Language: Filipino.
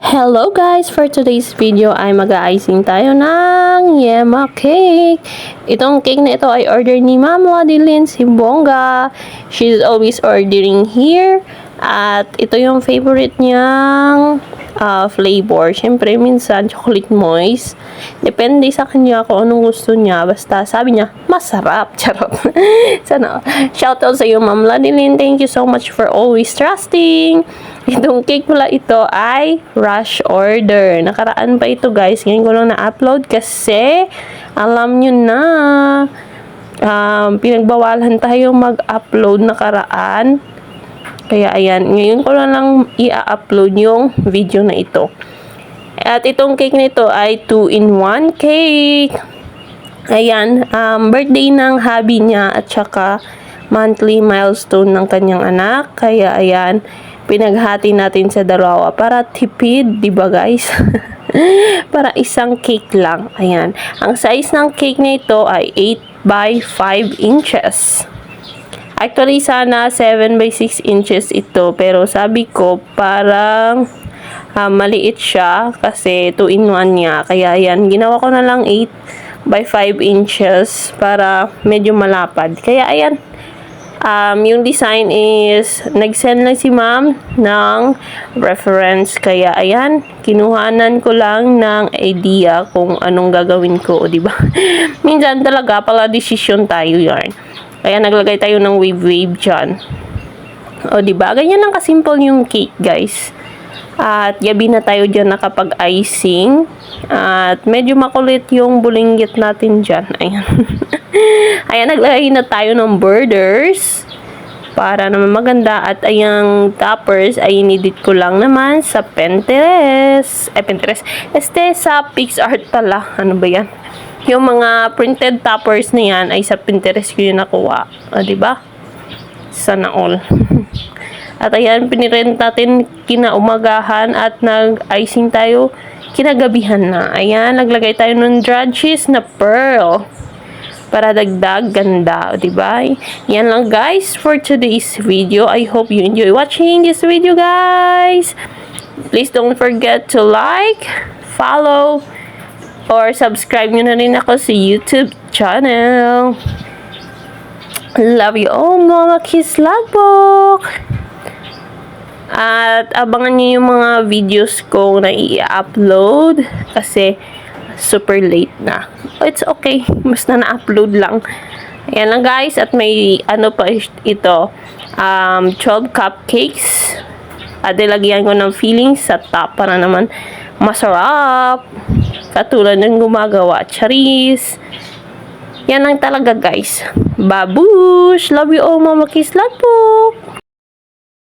Hello guys! For today's video ay mag-icing tayo ng yema cake. Itong cake na ito ay order ni Ma'am Wadilyn si Bongga. She's always ordering here. At ito yung favorite niyang flavor. Siyempre, minsan chocolate moist. Depende sa kanya kung anong gusto niya. Basta sabi niya, masarap. Charot. Sana. Shoutout sa iyo, Ma'am Wadilyn. Thank you so much for always trusting. Itong cake pala ito ay rush order. Nakaraan pa ito guys. Ngayon ko lang na-upload kasi alam nyo na pinagbawalan tayo mag-upload nakaraan. Kaya ayan, ngayon ko lang i-upload yung video na ito. At itong cake na ito ay 2-in-1 cake. Ayan, birthday ng hubby niya at saka monthly milestone ng kanyang anak. Kaya ayan, pinaghati natin sa dalawa para tipid, di ba guys? Para isang cake lang. Ayan. Ang size ng cake na ito ay 8 by 5 inches. Actually, sana 7 by 6 inches ito. Pero sabi ko, parang maliit siya kasi 2-in-1 niya. Kaya ayan, ginawa ko na lang 8 by 5 inches para medyo malapad. Kaya ayan, yung design is, nag-send lang si ma'am ng reference. Kaya, ayan, kinuhanan ko lang ng idea kung anong gagawin ko, di ba? Minsan talaga, pala decision tayo yan. Kaya, naglagay tayo ng wave-wave dyan. O, di ba? Ganyan lang kasimple yung cake, guys. At, gabi na tayo dyan nakapag-icing. At, medyo makulit yung bulinggit natin dyan. Ayan. Ayan, naglagay na tayo ng borders para naman maganda. At ayang toppers ay inedit ko lang naman sa Pinterest. Sa PixArt pala. Ano ba yan? Yung mga printed toppers na yan ay sa Pinterest ko yung nakuha. Diba? Sana all. At ayan, pinirent natin kinaumagahan at nag-icing tayo kinagabihan na. Ayan, naglagay tayo ng drudges na pearl para dagdag ganda, diba? Yan lang guys for today's video. I hope you enjoy watching this video guys. Please don't forget to like, follow, or subscribe nyo na rin ako sa YouTube channel. Love you all, Mama Kiss Logbook. At abangan nyo yung mga videos ko na i-upload kasi super late na. It's okay. Basta na-upload lang. Ayan lang guys. At may ano pa ito. 12 cupcakes. At ilagyan ko ng filling sa top para naman masarap. Katulad ng gumagawa. Charis. Yan lang talaga guys. Babush! Love you all, Mama Kiss Love po!